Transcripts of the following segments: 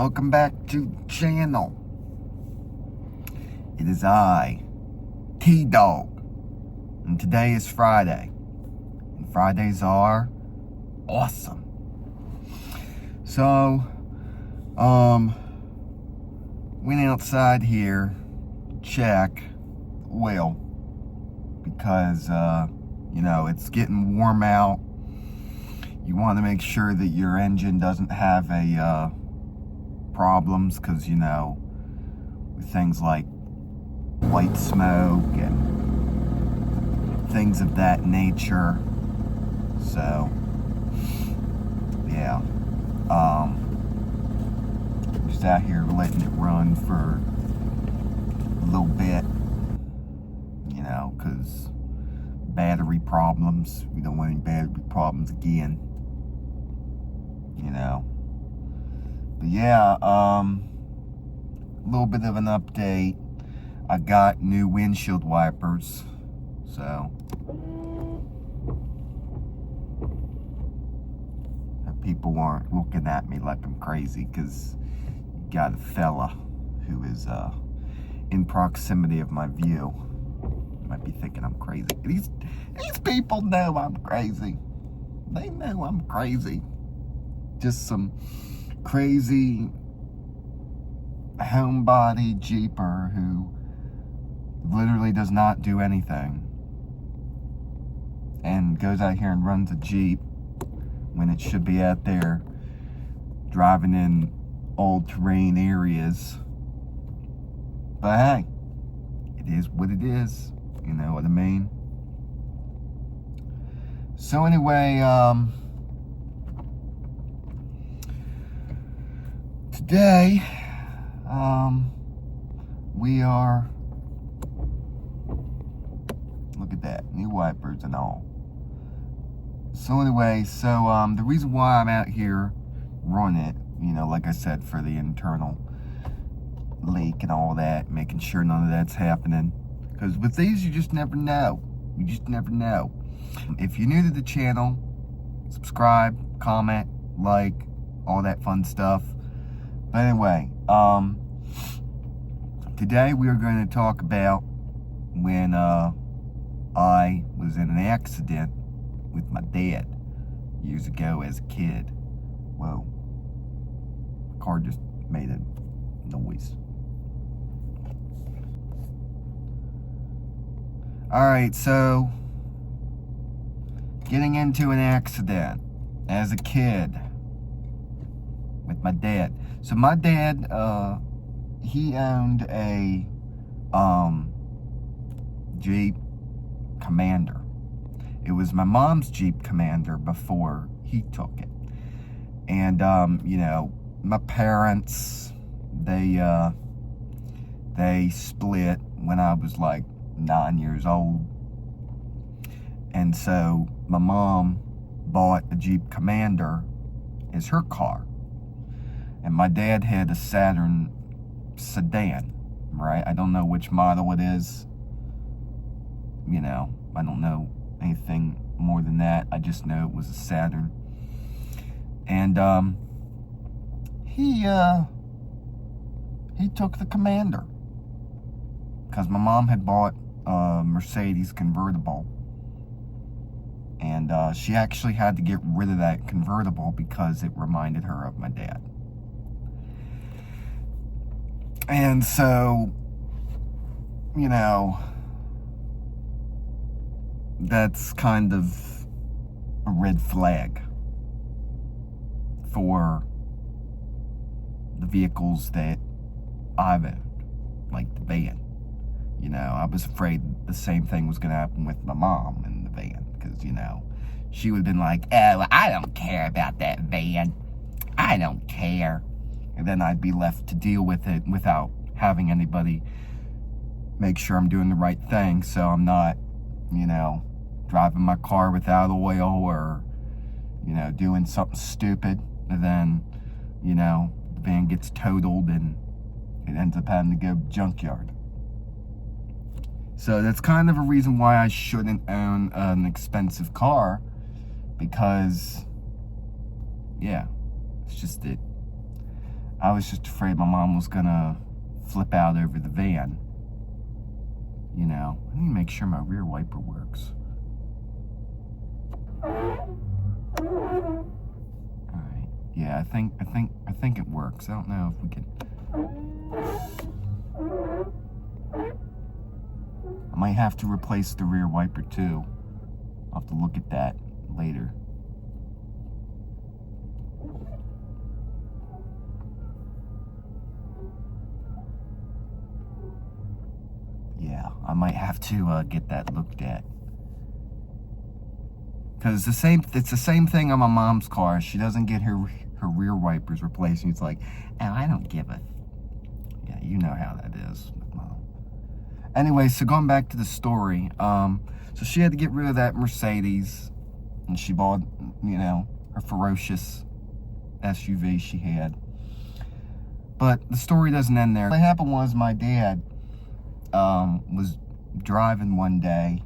Welcome back to the channel. It is I, T-Dog, and today is Friday. And Fridays are awesome. So, went outside here to check oil because, it's getting warm out. You want to make sure that your engine doesn't have a, problems, because, with things like white smoke and things of that nature. So, yeah. Just out here letting it run for a little bit, because battery problems. We don't want any battery problems again, But yeah, a little bit of an update. I got new windshield wipers, so people aren't looking at me like I'm crazy, because you got a fella who is in proximity of my view. Might be thinking I'm crazy. These people know I'm crazy. They know I'm crazy. Just some crazy homebody Jeeper who literally does not do anything and goes out here and runs a Jeep when it should be out there driving in old terrain areas. But hey, it is what it is. You know what I mean? So anyway, today, we are, look at that, new wipers and all. So anyway, the reason why I'm out here running it, like I said, for the internal leak and all that, making sure none of that's happening. Because with these, you just never know. You just never know. If you're new to the channel, subscribe, comment, like, all that fun stuff. But anyway, today we are going to talk about when I was in an accident with my dad years ago as a kid. Whoa. The car just made a noise. Alright, so getting into an accident as a kid with my dad. So my dad, he owned a Jeep Commander. It was my mom's Jeep Commander before he took it. And, my parents, they split when I was like 9 years old. And so my mom bought a Jeep Commander as her car. And my dad had a Saturn sedan, right? I don't know which model it is. I don't know anything more than that. I just know it was a Saturn. And he took the Commander because my mom had bought a Mercedes convertible, and she actually had to get rid of that convertible because it reminded her of my dad. And so, that's kind of a red flag for the vehicles that I've owned, like the van. I was afraid the same thing was going to happen with my mom in the van, because, she would have been like, oh, I don't care about that van. I don't care. And then I'd be left to deal with it without having anybody make sure I'm doing the right thing, so I'm not, driving my car without oil or, doing something stupid, and then, the van gets totaled and it ends up having to go junkyard. So that's kind of a reason why I shouldn't own an expensive car, because, yeah, it's just it. I was just afraid my mom was gonna flip out over the van. You know, I need to make sure my rear wiper works. Alright. Yeah, I think it works. I don't know if we can. I might have to replace the rear wiper too. I'll have to look at that later. Yeah, I might have to get that looked at. Cause it's the same thing on my mom's car. She doesn't get her rear wipers replaced. And it's like, oh, I don't give a. Yeah, you know how that is with Mom. Anyway, so going back to the story, so she had to get rid of that Mercedes, and she bought, you know, her ferocious SUV she had. But the story doesn't end there. What happened was my dad was driving one day,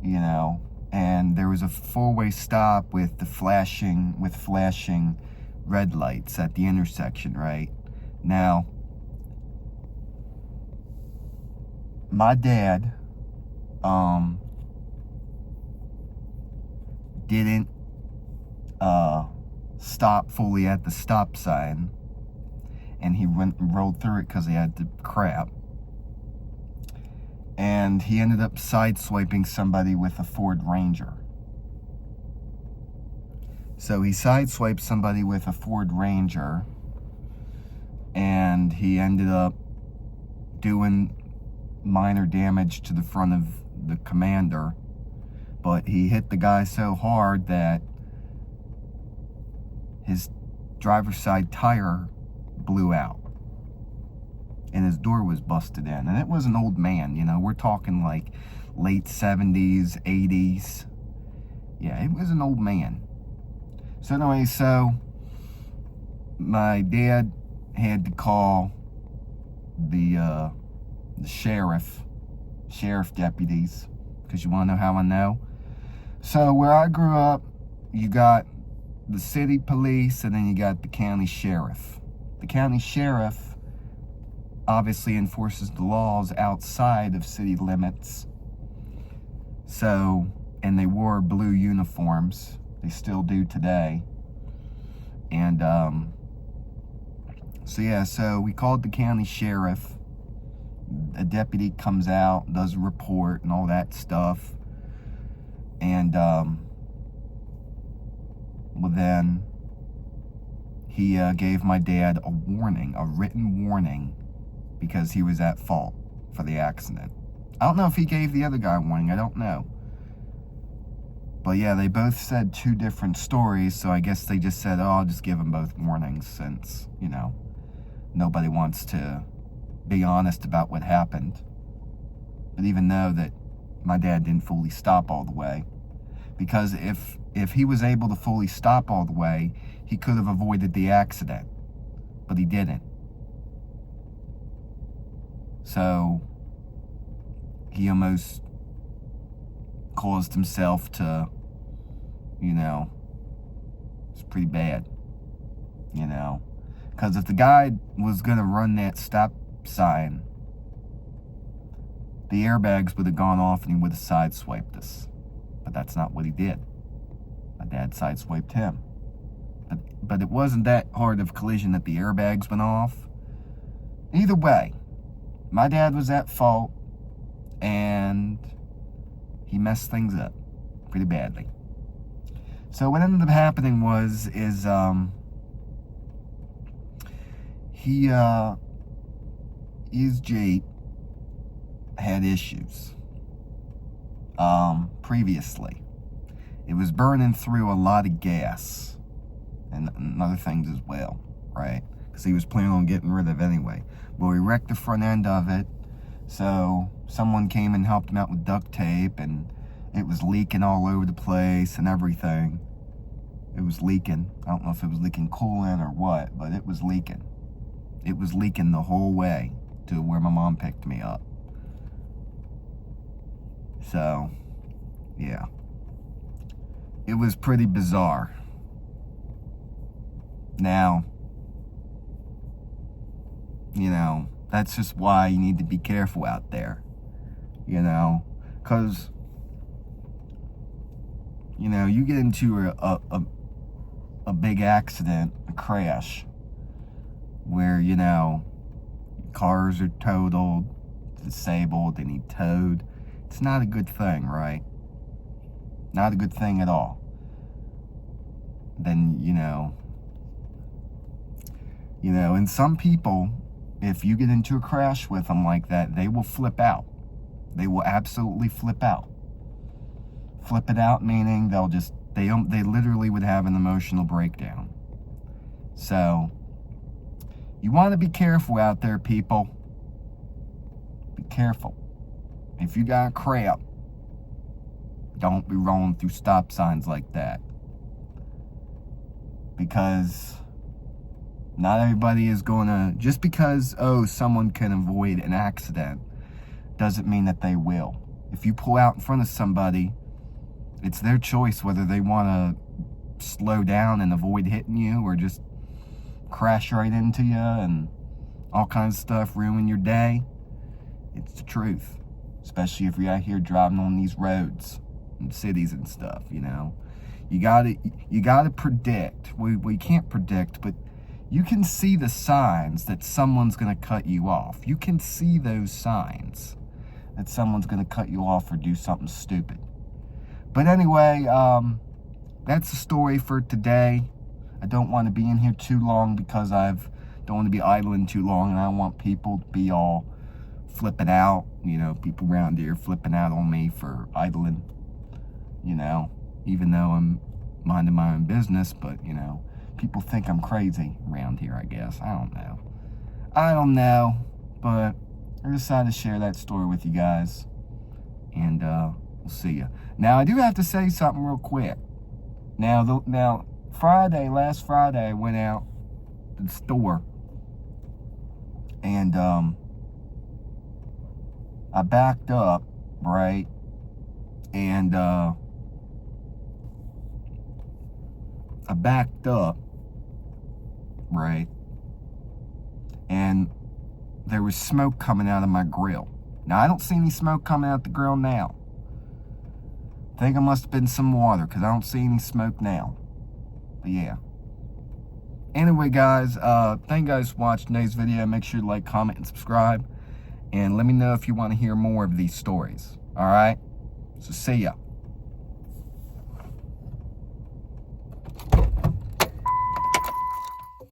you know, and there was a four-way stop with flashing red lights at the intersection, right? Now, my dad didn't stop fully at the stop sign, and he went and rolled through it because he had to crap. And he ended up sideswiping somebody with a Ford Ranger. So he sideswiped somebody with a Ford Ranger, and he ended up doing minor damage to the front of the Commander, but he hit the guy so hard that his driver's side tire blew out. And his door was busted in. And it was an old man, you know. We're talking like late 70s, 80s. Yeah, it was an old man. So anyway, so my dad had to call the sheriff deputies. Because you want to know how I know? So where I grew up, you got the city police and then you got the county sheriff. The county sheriff obviously enforces the laws outside of city limits. So, and they wore blue uniforms. They still do today. And, so yeah, so we called the county sheriff. A deputy comes out, does a report and all that stuff. And, well then, he gave my dad a warning, a written warning, because he was at fault for the accident. I don't know if he gave the other guy a warning, I don't know. But yeah, they both said two different stories, so I guess they just said, oh, I'll just give them both warnings since, you know, nobody wants to be honest about what happened. But even though that my dad didn't fully stop all the way, because if he was able to fully stop all the way, he could have avoided the accident, but he didn't. So he almost caused himself to, you know, it's pretty bad, you know, because if the guy was going to run that stop sign, the airbags would have gone off and he would have sideswiped us. But that's not what he did. My dad sideswiped him. But it wasn't that hard of a collision that the airbags went off. Either way, my dad was at fault, and he messed things up pretty badly. So what ended up happening is his Jeep had issues previously. It was burning through a lot of gas and other things as well, right? Because he was planning on getting rid of it anyway. Well, he wrecked the front end of it, so someone came and helped him out with duct tape, and it was leaking all over the place and everything. It was leaking. I don't know if it was leaking coolant or what, but it was leaking. It was leaking the whole way to where my mom picked me up. So, yeah. It was pretty bizarre. Now, You know, that's just why you need to be careful out there. You know, because, you know, you get into a big accident, a crash, where, you know, cars are totaled, disabled, they need towed. It's not a good thing, right? Not a good thing at all. Then, you know, and some people, if you get into a crash with them like that, they will flip out. They will absolutely flip out. Flip it out meaning they literally would have an emotional breakdown. So, you want to be careful out there, people. Be careful. If you got crap, don't be rolling through stop signs like that. Because not everybody is going to, just because, someone can avoid an accident, doesn't mean that they will. If you pull out in front of somebody, it's their choice whether they want to slow down and avoid hitting you or just crash right into you and all kinds of stuff, ruin your day. It's the truth. Especially if you're out here driving on these roads in cities and stuff, you know. You gotta predict. We can't predict, but you can see the signs that someone's gonna cut you off. You can see those signs that someone's gonna cut you off or do something stupid. But anyway, that's the story for today. I don't want to be in here too long because don't want to be idling too long, and I don't want people to be all flipping out. You know, people around here flipping out on me for idling. You know, even though I'm minding my own business, but you know, people think I'm crazy around here, I guess. I don't know, but I decided to share that story with you guys, and we'll see you. Now, I do have to say something real quick. Now, last Friday, I went out to the store, and I backed up, right, and and there was smoke coming out of my grill. Now, I don't see any smoke coming out the grill now. I think it must have been some water, because I don't see any smoke now. But yeah. Anyway, guys, thank you guys for watching today's video. Make sure to like, comment, and subscribe. And let me know if you want to hear more of these stories. Alright? So, see ya.